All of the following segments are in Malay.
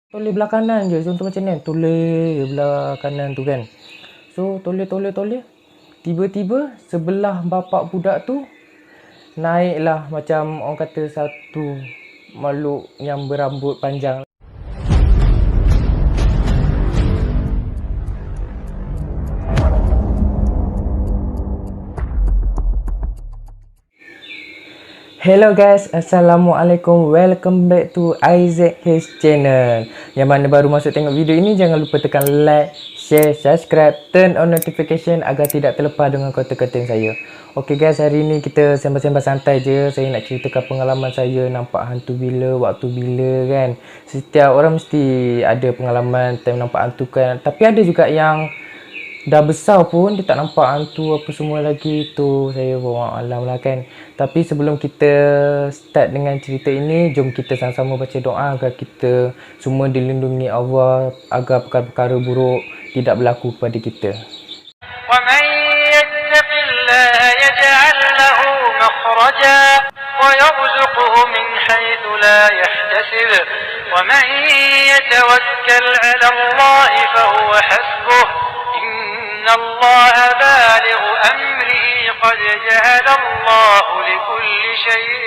Toleh belah kanan je. Contoh macam ni. Toleh belah kanan tu kan. So toleh. Tiba-tiba sebelah bapak budak tu naiklah macam orang kata satu makhluk yang berambut panjang. Hello guys, Assalamualaikum. Welcome back to Isaac His channel. Yang mana baru masuk tengok video ini, jangan lupa tekan like, share, subscribe, turn on notification agar tidak terlepas dengan konten-konten saya. Okay guys, hari ni kita sembang-sembang santai je. Saya nak ceritakan pengalaman saya nampak hantu bila, waktu bila kan. Setiap orang mesti ada pengalaman time nampak hantu kan. Tapi ada juga yang dah besar pun dia tak nampak hantu apa semua lagi. Tu saya bawa alam lah kan. Tapi sebelum kita start dengan cerita ini, jom kita sama-sama baca doa agar kita semua dilindungi Allah, agar perkara-perkara buruk tidak berlaku kepada kita. وَمَنْ يَتَّقِ اللَّهَ يَجْعَلْ لَهُ مَخْرَجًا وَيَرْزُقْهُ مِنْ حَيْثُ لَا يَحْتَسِبُ وَمَنْ يَتَوَكَّلْ عَلَى اللَّهِ فَهُوَ حَسْبُهُ إِنَّ اللَّهَ بَالِغُ أَمْرِهِ قَدْ جَعَلَ اللَّهُ لِكُلِّ شَيْءٍ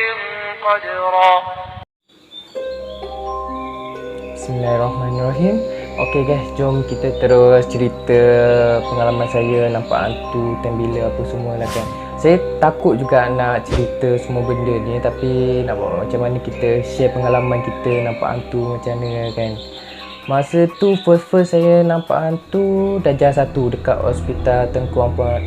قَدْرًا. Bismillahirrahmanirrahim. Okay guys, jom kita terus cerita pengalaman saya nampak hantu, time bila apa semua lah kan. Saya takut juga nak cerita semua benda ni, tapi nak buat macam mana kita share pengalaman kita nampak hantu macam mana kan. Masa tu first saya nampak hantu Darjah 1 dekat hospital Tengku Ampuan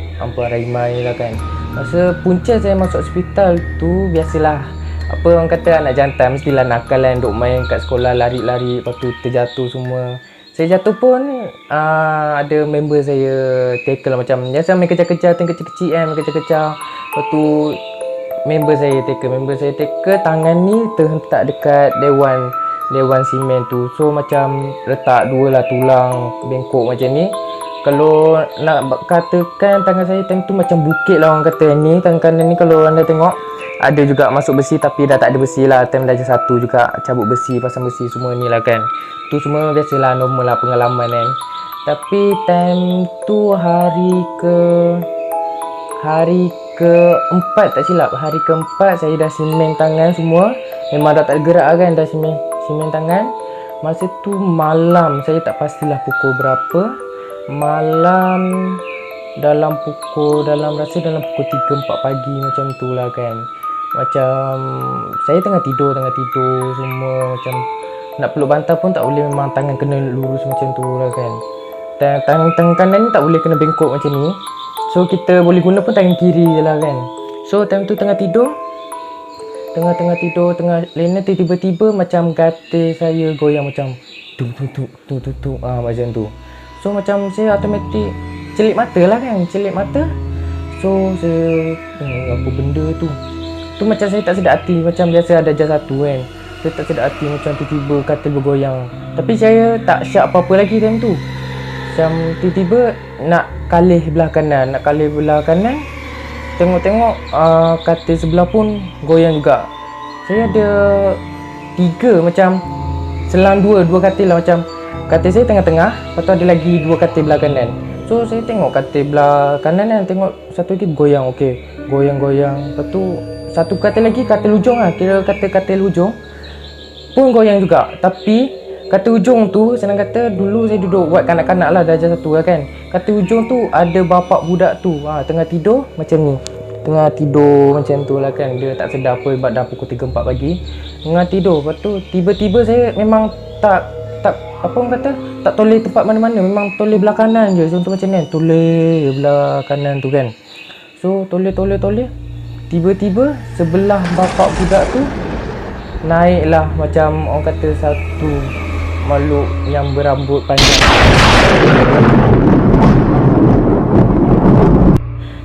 Raimai lah kan. Masa punca saya masuk hospital tu, biasalah apa orang kata anak jantan mestilah nakal kan, duk main kat sekolah, lari-lari, lepas tu terjatuh semua. Saya jatuh pun ada member saya tackle macam biasa main kejar-kejar, time kecil-kecil kan, main kejar-kejar. Lepas tu member saya tackle tangan ni terhentak dekat dewan simen tu. So macam retak dua lah tulang bengkok macam ni. Kalau nak katakan tangan saya time tu macam bukit lah orang kata ni. Tangan kanan ni kalau anda tengok ada juga masuk besi, tapi dah tak ada besi lah. Time darjah 1 juga cabut besi, pasang besi semua ni lah kan. Tu semua biasalah, normal lah pengalaman kan. Tapi time tu hari keempat tak silap, hari keempat saya dah simen tangan semua. Memang dah tak gerak kan, dah simen tangan. Masa tu malam, saya tak pastilah pukul berapa. Malam dalam pukul 3-4 pagi macam tu lah kan. Macam saya tengah tidur semua, macam nak peluk bantal pun tak boleh, memang tangan kena lurus macam tu lah kan. Tangan kanan ni tak boleh kena bengkok macam ni. So kita boleh guna pun tangan kiri je lah kan. So time tu tengah tidur, tengah lena, tiba-tiba macam katil saya goyang macam tuk macam tu. So macam saya automatik celik mata lah kan, So saya tengok apa benda tu. Tu macam saya tak sedar hati, macam biasa ada darjah 1 kan. Saya tak sedar hati macam tiba-tiba katil bergoyang. Tapi saya tak syak apa-apa lagi time tu. Macam tiba-tiba nak kalih belah kanan. Tengok katil sebelah pun goyang juga. Saya ada 3 macam selang dua katil lah, macam katil saya tengah-tengah, lepas tu ada lagi 2 katil belah kanan. So saya tengok katil belah kanan kan, tengok satu lagi goyang, okey, goyang. Lepas tu satu katil lagi, katil ujung lah, kira katil ujung pun goyang juga. Tapi katil ujung tu, senang kata dulu saya duduk buat kanak-kanak lah, darjah 1 lah kan. Katil ujung tu ada bapak budak tu tengah tidur macam ni. Tengah tidur macam tu lah kan. Dia tak sedar apa, sebab dah pukul 3-4 pagi tengah tidur. Lepas tu tiba-tiba saya memang tak apa orang kata, tak toleh tempat mana-mana. Memang toleh belah kanan je. Contoh macam ni, toleh belah kanan tu kan. So toleh. Tiba-tiba sebelah bapak budak tu naiklah macam orang kata satu makhluk yang berambut panjang.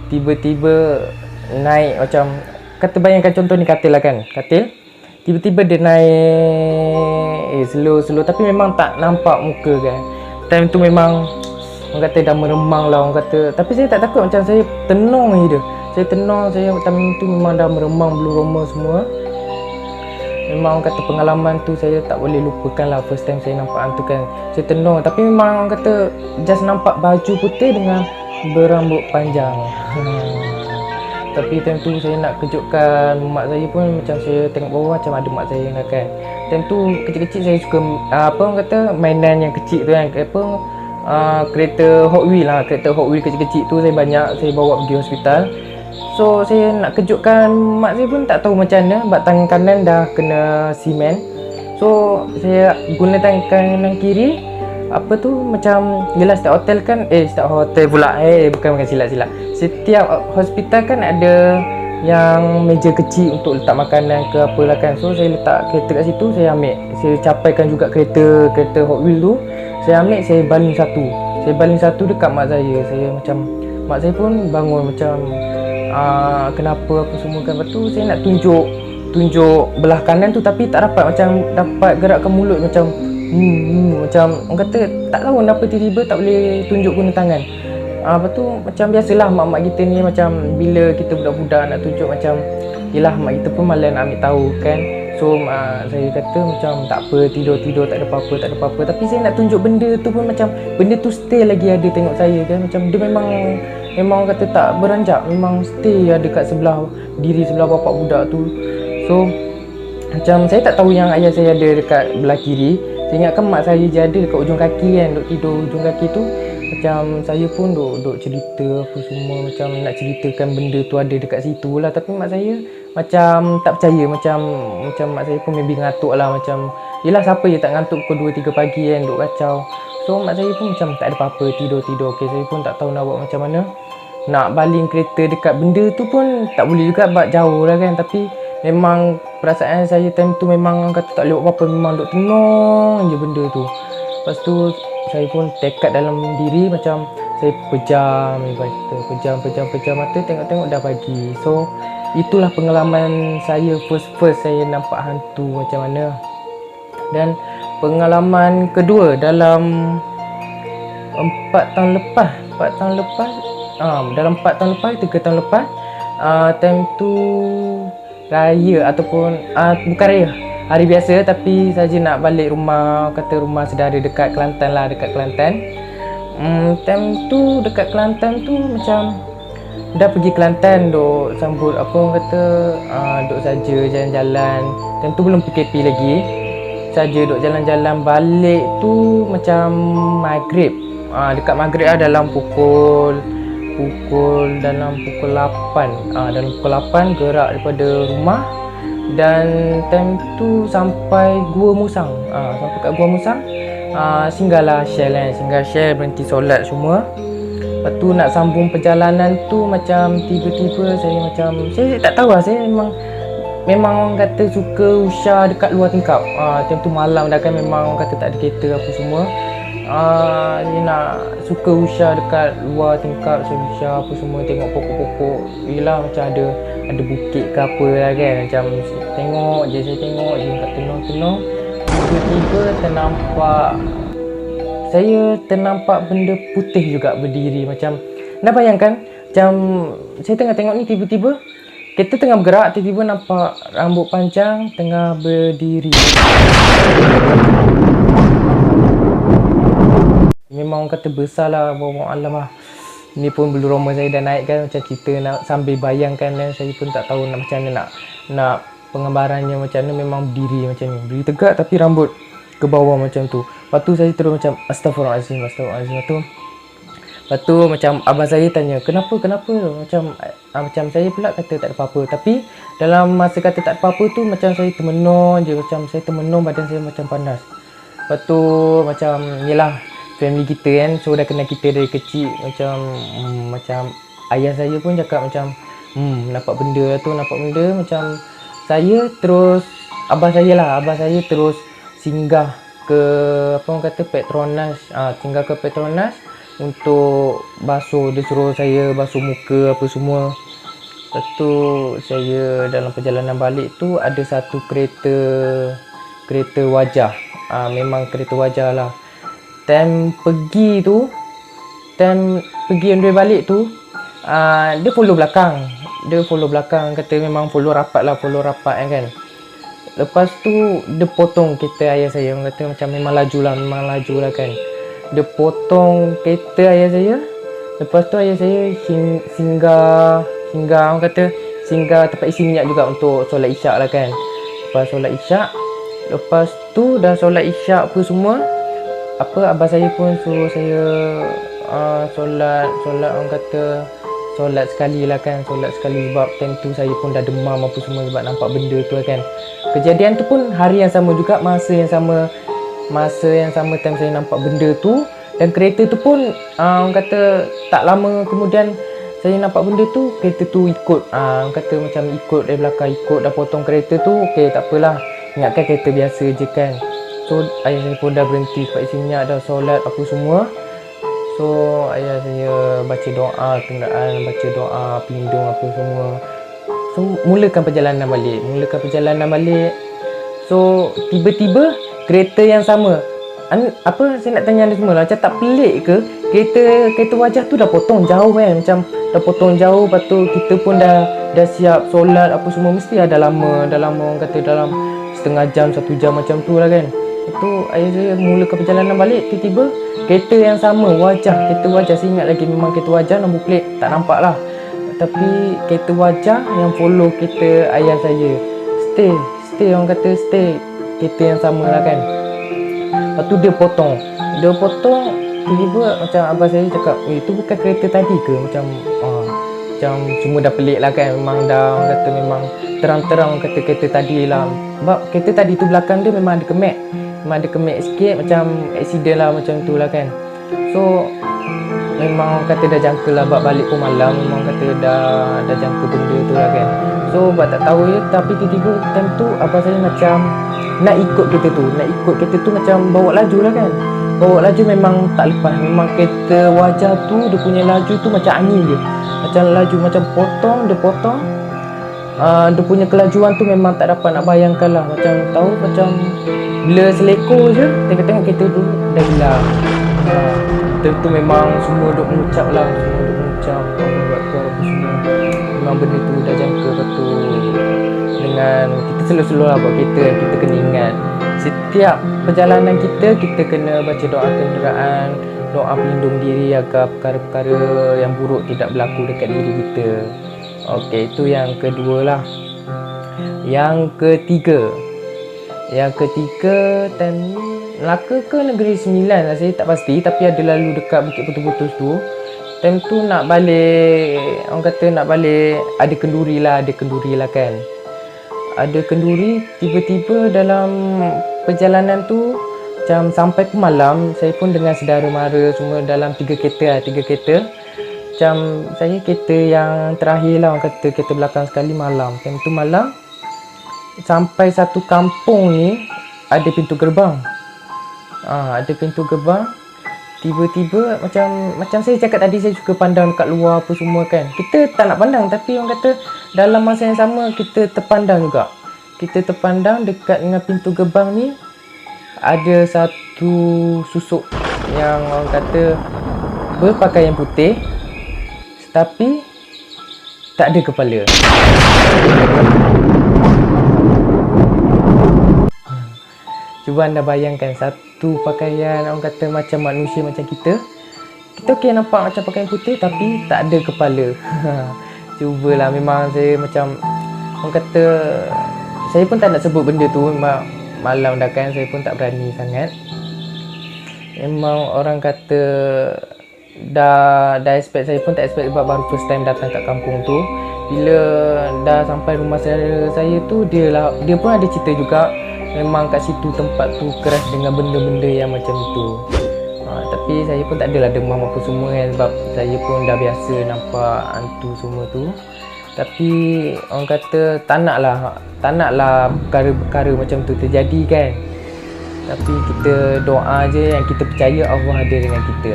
Tiba-tiba naik macam, kata bayangkan contoh ni katil lah kan. Tiba-tiba dia naik slow, tapi memang tak nampak muka kan. Time tu memang orang kata dah meremang lah orang kata. Tapi saya tak takut, macam saya tenang je dia. Saya time tu memang dah meremang bulu roma semua. memang orang kata pengalaman tu saya tak boleh lupakan lah. First time saya nampak hantu kan, saya tenung. Tapi memang orang kata just nampak baju putih dengan berambut panjang. Tapi time tu saya nak kejutkan mak saya pun, macam saya tengok bawah macam ada mak saya nak kan. Time tu kecil-kecil saya suka apa orang kata mainan yang kecil tu kan, apa kereta Hot Wheels lah, kereta Hot Wheels kecil-kecil tu saya banyak saya bawa pergi hospital. So saya nak kejutkan mak saya pun tak tahu macam mana, sebab tangan kanan dah kena simen. So saya guna tangan kanan kiri, apa tu macam yelah setiap hotel kan, setiap hotel pula, bukan silap-silap, setiap hospital kan ada yang meja kecil untuk letak makanan ke apalah kan. So saya letak kereta kat situ, saya ambil, saya capaikan juga kereta Hot Wheels tu, saya ambil, saya baling satu dekat mak saya. Saya macam, mak saya pun bangun macam kenapa apa semua kan. Lepas tu saya nak tunjuk belah kanan tu, tapi tak dapat, macam dapat gerakkan mulut macam macam orang kata tak tahu kenapa tiba-tiba tak boleh tunjuk guna tangan. Lepas tu macam biasalah mak-mak kita ni, macam bila kita budak-budak nak tunjuk macam yelah mak kita pun malas nak ambil tahu kan. So saya kata macam tak apa, tidur tak ada apa-apa. Tapi saya nak tunjuk benda tu pun macam benda tu stay lagi ada tengok saya kan. Macam dia memang orang kata tak beranjak, memang stay ada kat sebelah diri sebelah bapak budak tu. So macam saya tak tahu yang ayah saya ada dekat belah kiri. Saya ingatkan mak saya je ada dekat ujung kaki kan, duk tidur ujung kaki tu. Macam saya pun duk cerita apa semua, macam nak ceritakan benda tu ada dekat situ lah. Tapi mak saya macam tak percaya, macam mak saya pun maybe ngantuk lah. Macam yelah siapa je tak ngantuk pukul 2-3 pagi kan, duk kacau. So mak saya pun macam tak ada apa-apa, tidur. Okay, saya pun tak tahu nak buat macam mana. Nak baling kereta dekat benda tu pun tak boleh juga, sebab jauh lah kan. Tapi memang perasaan saya time tu memang orang kata tak boleh buat apa-apa, memang duk tenung je benda tu. Lepas tu saya pun tekad dalam diri, macam saya pejam mata, tengok dah pagi. So itulah pengalaman saya first saya nampak hantu macam mana. Dan pengalaman kedua dalam 4 tahun lepas, dalam 4 tahun lepas, 3 tahun lepas, time tu raya ataupun bukan raya, hari biasa, tapi saja nak balik rumah, kata rumah saudara dekat Kelantan lah, time tu dekat Kelantan tu macam dah pergi Kelantan, duk sambut apa orang kata, duk saja jalan-jalan. Time tu belum PKP lagi, saja duk jalan-jalan. Balik tu macam maghrib, dekat maghrib lah, dalam pukul 8, dalam pukul 8 gerak daripada rumah. Dan time tu sampai Gua Musang, sampai kat Gua Musang, singgahlah Shell, berhenti solat semua. Lepas tu nak sambung perjalanan tu, macam tiba-tiba saya tak tahu lah, saya memang orang kata suka usah dekat luar tingkap. Time tu malam dah kan, memang orang kata tak ada kereta apa semua. Saya nak suka usah dekat luar tingkap, saya usah apa semua, tengok pokok-pokok. Yelah macam ada bukit ke apa lah kan. Macam saya tengok je kat tenung. Tiba-tiba ternampak benda putih juga berdiri. Macam nak bayangkan, macam saya tengah tengok ni, tiba-tiba kereta tengah bergerak, tiba-tiba nampak rambut panjang tengah berdiri. Memang orang kata besar lah, bawah alam lah. Ni pun bulu roma saya dah naik kan, macam cerita nak sambil bayangkan kan. Saya pun tak tahu nak macam mana nak penggambarannya macam mana. Memang berdiri macam ni, berdiri tegak tapi rambut ke bawah macam tu. Lepas tu saya terus macam Astaghfirullahalazim. Lepas tu macam abang saya tanya, kenapa? Macam saya pula kata tak ada apa-apa. Tapi dalam masa kata tak ada apa-apa tu, macam saya termenung je. Macam saya termenung, badan saya macam panas. Lepas tu macam yelah family kita kan, so dah kenal kita dari kecil. Macam ayah saya pun cakap macam nampak benda. Macam saya terus, abang saya terus singgah ke apa orang kata Petronas, untuk basuh. Dia suruh saya basuh muka apa semua. Lepas tu saya dalam perjalanan balik tu ada satu kereta wajah. Memang kereta wajah lah. Time pergi on the way balik tu, dia follow belakang. Kata memang follow rapat kan. Lepas tu dia potong kereta ayah saya. Orang kata macam memang laju lah kan. Dia potong kereta ayah saya. Lepas tu ayah saya singgah orang kata singgah tempat isi minyak juga untuk solat isyak lah kan. Lepas solat isyak, lepas tu dah solat isyak apa semua, abah saya pun suruh saya solat orang kata solat sekali lah kan. Solat sekali sebab time tu saya pun dah demam apa semua sebab nampak benda tu lah kan. Kejadian tu pun hari yang sama juga, masa yang sama time saya nampak benda tu. Dan kereta tu pun orang kata tak lama kemudian saya nampak benda tu, kereta tu ikut orang kata macam ikut dari belakang, ikut dah potong kereta tu. Okey, tak apalah, ingatkan kereta biasa je kan. So ayah saya pun dah berhenti tempat isi minyak, dah solat apa semua. So ayah saya baca doa kenderaan, baca doa pelindung apa semua. So mulakan perjalanan balik. So tiba-tiba kereta yang sama, saya nak tanya anda semua lah, macam tak pelik ke kereta wajah tu dah potong jauh kan, macam dah potong jauh. Lepas tu kita pun dah siap solat apa semua, mesti ada lama orang kata dalam setengah jam, 1 jam macam tu lah kan. Itu ayah saya mulakan perjalanan balik, tiba-tiba kereta yang sama, kereta wajah saya ingat lagi, memang kereta wajah, nombor plate tak nampak lah, tapi kereta wajah yang follow kereta ayah saya stay orang kata stay kereta yang sama lah kan. Lepas tu dia potong tiba-tiba macam abah saya cakap, itu bukan kereta tadi ke? Macam semua dah pelik lah kan. Memang dah orang kata memang terang-terang kata kereta tadi lah. Sebab kereta tadi tu belakang dia memang ada kemek sikit, macam accident lah macam tu lah kan. So memang kata dah jangka lah, buat balik pun malam, memang kata dah jangka benda tu lah kan. So buat tak tahu ya, tapi tiba-tiba time tu abah saya macam nak ikut kereta tu macam bawa laju lah kan. Bawa laju memang tak lepas, memang kereta wajah tu dia punya laju tu macam angin je, macam laju macam dia potong dia punya kelajuan tu memang tak dapat nak bayangkan lah. Macam tahu macam bila seleko je tengok kereta tu dah hilang. Tu memang semua duk mengucap buat tu apa semua. Memang benda tu dah jangka. Lepas tu dengan kita slow lah buat kereta, kita kena ingat setiap perjalanan kita kena baca doa kenderaan, doa pelindung diri agar perkara-perkara yang buruk tidak berlaku dekat diri kita. Okey, itu yang kedua lah. Yang ketiga time ni Melaka ke Negeri Sembilan lah, saya tak pasti, tapi ada lalu dekat Bukit Putus-Putus tu. Time tu nak balik, orang kata nak balik, ada kenduri lah kan. Ada kenduri, tiba-tiba dalam perjalanan tu macam sampai ke malam, saya pun dengan saudara mara semua dalam 3 kereta. Macam saya kereta yang terakhir lah, orang kata kereta belakang sekali malam. Time tu malam, sampai satu kampung ni ada pintu gerbang. Tiba-tiba macam saya cakap tadi, saya suka pandang dekat luar apa semua kan. Kita tak nak pandang, tapi orang kata dalam masa yang sama kita terpandang juga. Kita terpandang dekat dengan pintu gerbang ni ada satu susuk yang orang kata berpakaian putih tapi tak ada kepala. Cuba anda bayangkan, satu pakaian orang kata macam manusia macam kita okey nampak macam pakaian putih tapi tak ada kepala. Cubalah, memang saya macam orang kata, saya pun tak nak sebut benda tu, memang malam dah kan, saya pun tak berani sangat. Memang orang kata dah expect, saya pun tak expect sebab baru first time datang kat kampung tu. Bila dah sampai rumah saya tu, dia pun ada cerita juga. Memang kat situ tempat tu keras dengan benda-benda yang macam tu. Tapi saya pun tak adalah demam apa semua kan, sebab saya pun dah biasa nampak hantu semua tu. Tapi orang kata tak naklah perkara-perkara macam tu terjadi kan. Tapi kita doa je, yang kita percaya Allah ada dengan kita.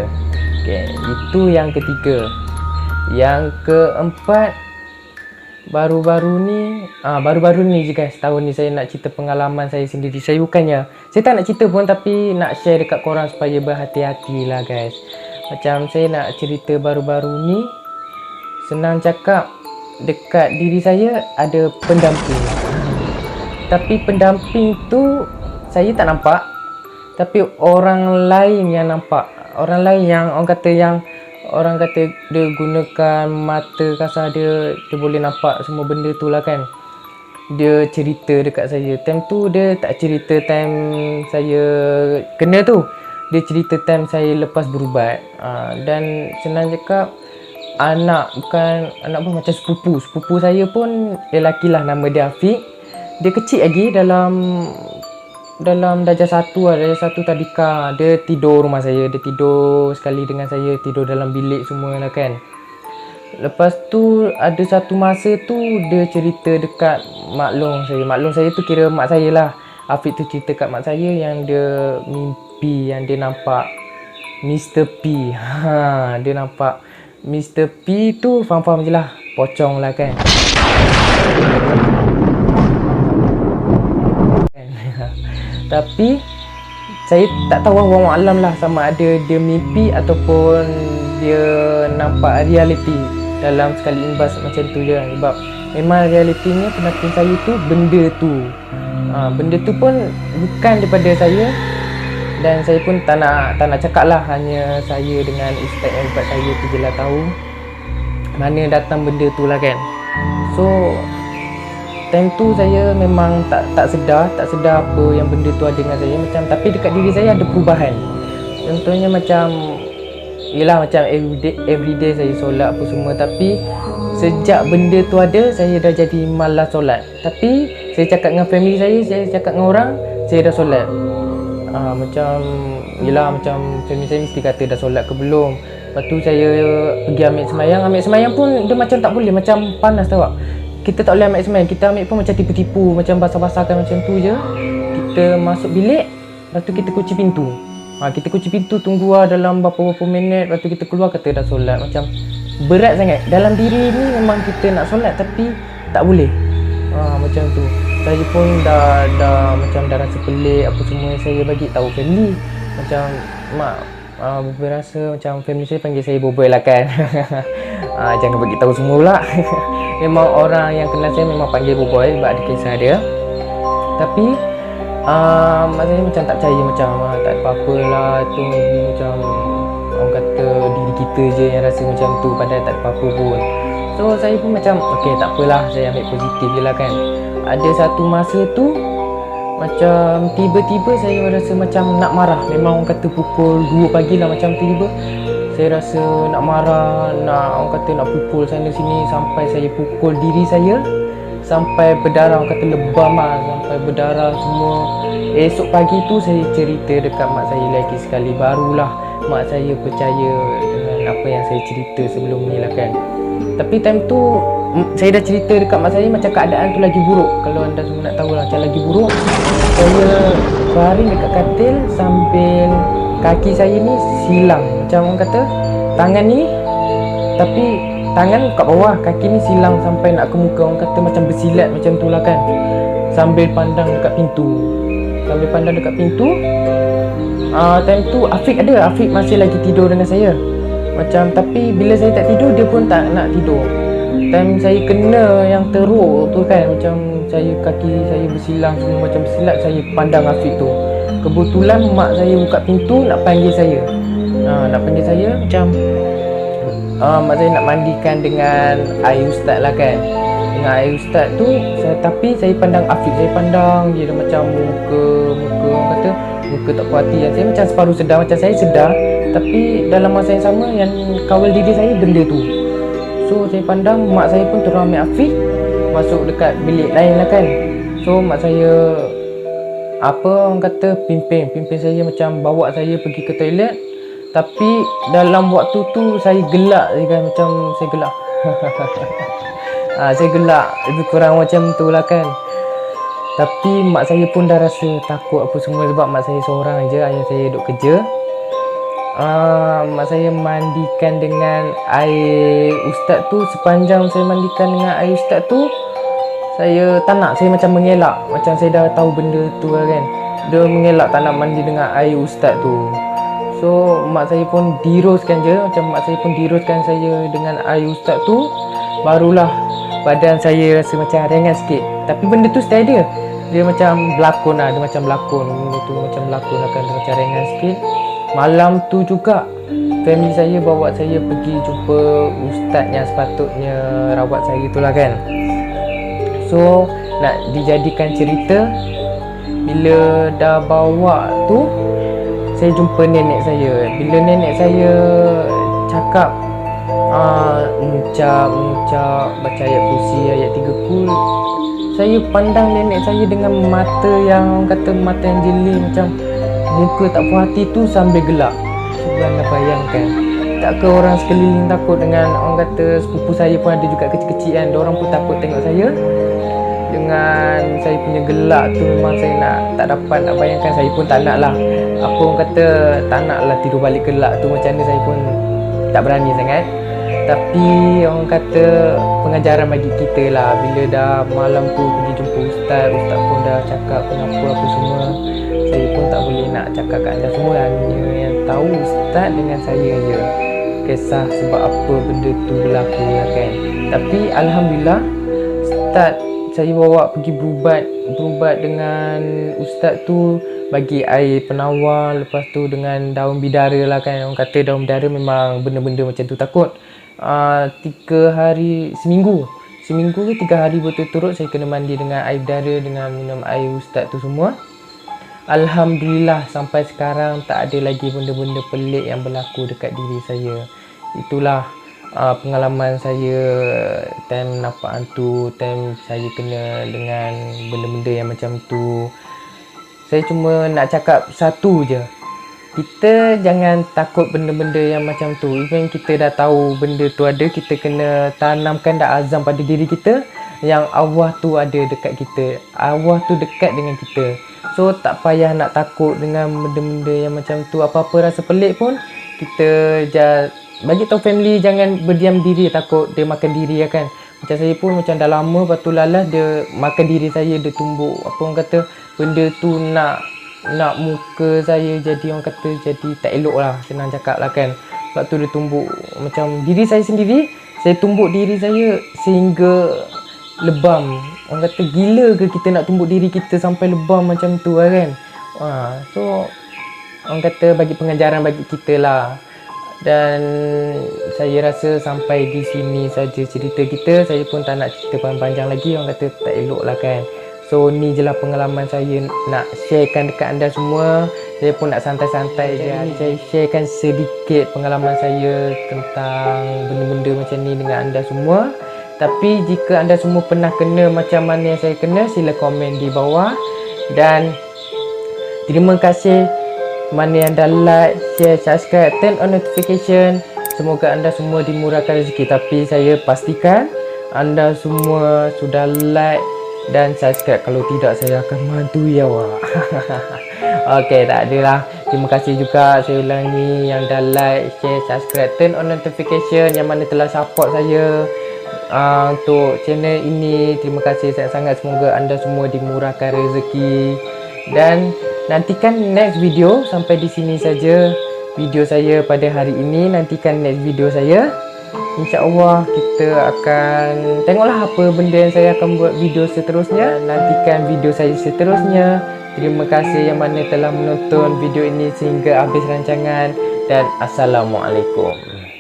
Okay, itu yang ketiga. Yang keempat, baru-baru ni je guys, tahun ni saya nak cerita pengalaman saya sendiri. Saya tak nak cerita pun, tapi nak share dekat korang supaya berhati-hati lah guys. Macam saya nak cerita baru-baru ni, senang cakap, dekat diri saya ada pendamping. Tapi pendamping tu saya tak nampak, tapi orang lain yang nampak. Orang lain yang orang kata dia gunakan mata kasar dia boleh nampak semua benda tu lah kan. Dia cerita dekat saya. Time tu dia tak cerita time saya kena tu. Dia cerita time saya lepas berubat. Dan senang cakap, bukan anak pun, macam sepupu saya pun lelaki lah, nama dia Afiq. Dia kecil lagi, dalam darjah 1 lah, darjah 1 tadika. Dia tidur rumah saya, dia tidur sekali dengan saya, tidur dalam bilik semua lah kan. Lepas tu ada satu masa tu dia cerita dekat maklum saya tu kira mak saya lah. Afiq tu cerita kat mak saya yang dia mimpi, yang dia nampak Mr. P. Dia nampak Mr. P tu, faham-faham je lah, pocong lah kan. Tapi saya tak tahu, wallahu alam lah, sama ada dia mimpi ataupun dia nampak realiti dalam sekali imbas macam tu je. Sebab memang realitinya pendamping saya tu benda tu. Benda tu pun bukan daripada saya, dan saya pun tak nak cakap lah. Hanya saya dengan ustaz yang buat saya tu je lah tahu mana datang benda tu lah kan. So time tu saya memang tak sedar apa yang benda tu ada dengan saya. Macam, tapi dekat diri saya ada perubahan. Contohnya macam, yelah macam everyday saya solat apa semua. Tapi sejak benda tu ada, saya dah jadi malas solat. Tapi saya cakap dengan family saya cakap dengan orang, saya dah solat. Macam, yelah macam family saya mesti kata dah solat ke belum. Lepas tu saya pergi ambil semayang pun dia macam tak boleh, macam panas tau tak. Kita tak boleh ambil semayang, kita ambil pun macam tipu-tipu, macam basah-basahkan macam tu je. Kita masuk bilik, lepas tu kita kunci pintu. Kita kunci pintu, tunggu dalam beberapa minit, lepas tu kita keluar kata dah solat. Macam berat sangat. Dalam diri ni memang kita nak solat tapi tak boleh. Macam tu. Saya pun dah macam dah rasa pelik apa semua. Saya bagi tahu family. Macam mak berasa macam family saya panggil saya boboy lah kan. Jangan bagi tahu semua pula. Memang orang yang kenal saya memang panggil boboy sebab ada kisah dia. Tapi mak saya macam tak percaya, macam tak ada apa-apa lah tu, macam orang kata diri kita je yang rasa macam tu, padahal tak ada apa-apa pun. So saya pun macam okey tak apalah, saya ambil positif je lah kan. Ada satu masa tu macam tiba-tiba saya rasa macam nak marah. Memang orang kata pukul 2 pagi lah, macam tiba saya rasa nak marah, orang kata nak pukul sana sini, sampai saya pukul diri saya sampai berdarah, orang kata lebam lah, sampai berdarah semua. Esok pagi tu saya cerita dekat mak saya lagi sekali, barulah mak saya percaya dengan apa yang saya cerita sebelum ni lah kan. Tapi time tu saya dah cerita dekat mak saya macam keadaan tu lagi buruk. Kalau anda semua nak tahu lah, macam lagi buruk. Saya baring dekat katil sambil kaki saya ni silang, macam orang kata tangan ni, tapi tangan kat bawah, kaki ni silang sampai nak ke muka, orang kata macam bersilat macam tu lah kan. Sambil pandang dekat pintu, time tu Afiq masih lagi tidur dengan saya. Macam, tapi bila saya tak tidur, dia pun tak nak tidur. Time saya kena yang teruk tu kan, macam kaki saya bersilang semua, macam bersilat, saya pandang Afiq tu. Kebetulan mak saya buka pintu nak panggil saya. Macam mak saya nak mandikan dengan air ustaz lah kan. Dengan air ustaz tu, tapi saya pandang Afiq, saya pandang dia macam muka orang kata muka tak puas hati. Saya macam separuh sedar, macam saya sedar, tapi dalam masa yang sama yang kawal diri saya benda tu. So saya pandang, mak saya pun terus ambil Afiq masuk dekat bilik lain lah kan. So mak saya orang kata pimpin saya, macam bawa saya pergi ke toilet. Tapi dalam waktu tu saya gelak je kan, macam saya gelak. Saya gelak, lebih kurang macam tu lah kan. Tapi mak saya pun dah rasa takut apa semua, sebab mak saya seorang je, ayah saya duduk kerja. Mak saya mandikan dengan air ustaz tu. Sepanjang saya mandikan dengan air ustaz tu, saya tak nak, saya macam mengelak. Macam saya dah tahu benda tu lah kan. Dia mengelak tak nak mandi dengan air ustaz tu. So mak saya pun diroskan je, macam mak saya pun diroskan saya dengan air ustaz tu. Barulah badan saya rasa macam ringan sikit. Tapi benda tu stay dia dia macam berlakon lah, dia macam berlakon. Benda tu macam berlakon akan dengan cara ringan sikit. Malam tu juga family saya bawa saya pergi jumpa ustaz yang sepatutnya rawat saya tu lah kan. So nak dijadikan cerita, bila dah bawa tu saya jumpa nenek saya. Bila nenek saya cakap mengucap baca ayat kursi, ayat 3 kul, saya pandang nenek saya dengan mata yang kata mata yang jeli, macam muka tak puas hati tu sambil gelak. Cuba anda bayangkan, tak ke orang sekeliling takut, dengan orang kata sepupu saya pun ada juga kecil-kecil kan, diorang pun takut tengok saya. Dengan saya punya gelak tu memang saya tak dapat nak bayangkan. Saya pun tak nak lah, apa orang kata, tak nak lah tidur balik gelak tu macam mana, saya pun tak berani sangat. Tapi orang kata pengajaran bagi kita lah, bila dah malam tu pergi jumpa ustaz pun dah cakap kenapa apa semua. Saya pun tak boleh nak cakap kat anda semua, hanya yang tahu ustaz dengan saya je kisah sebab apa benda tu berlaku lah kan. Tapi alhamdulillah, ustaz saya bawa pergi berubat dengan ustaz tu, bagi air penawar, lepas tu dengan daun bidara lah kan. Orang kata daun bidara memang benda-benda macam tu takut. 3 hari, seminggu ke 3 hari berturut-turut saya kena mandi dengan air bidara, dengan minum air ustaz tu semua. Alhamdulillah sampai sekarang tak ada lagi benda-benda pelik yang berlaku dekat diri saya. Itulah pengalaman saya time nampak hantu, time saya kena dengan benda-benda yang macam tu. Saya cuma nak cakap satu je, kita jangan takut benda-benda yang macam tu. Even kita dah tahu benda tu ada, kita kena tanamkan dah azam pada diri kita yang Allah tu ada dekat kita, Allah tu dekat dengan kita. So tak payah nak takut dengan benda-benda yang macam tu. Apa-apa rasa pelik pun kita bagi tahu family, jangan berdiam diri takut dia makan diri ya kan. Macam saya pun macam dah lama, lepas tu lalas dia makan diri saya, dia tumbuk apa orang kata, benda tu nak muka saya jadi orang kata jadi tak elok lah, senang cakap lah kan. Lepas tu dia tumbuk macam diri saya sendiri, saya tumbuk diri saya sehingga lebam. Orang kata gila ke kita nak tumbuk diri kita sampai lebam macam tu lah kan. So orang kata bagi pengajaran bagi kita lah. Dan saya rasa sampai di sini saja cerita kita. Saya pun tak nak cerita panjang-panjang lagi, orang kata tak elok lah kan. So ni je lah pengalaman saya nak sharekan dekat anda semua. Saya pun nak santai-santai je. Saya sharekan sedikit pengalaman saya tentang benda-benda macam ni dengan anda semua. Tapi jika anda semua pernah kena macam mana yang saya kena, sila komen di bawah. Dan terima kasih mana yang dah like, share, subscribe, turn on notification. Semoga anda semua dimurahkan rezeki. Tapi saya pastikan anda semua sudah like dan subscribe. Kalau tidak, saya akan mantui awak. Okey, tak adalah. Terima kasih juga, saya ulangi, yang dah like, share, subscribe, turn on notification, yang mana telah support saya untuk channel ini. Terima kasih sangat-sangat. Semoga anda semua dimurahkan rezeki. Dan nantikan next video. Sampai di sini saja video saya pada hari ini. Nantikan next video saya. InsyaAllah kita akan tengoklah apa benda yang saya akan buat video seterusnya. Nantikan video saya seterusnya. Terima kasih yang mana telah menonton video ini sehingga habis rancangan. Dan Assalamualaikum.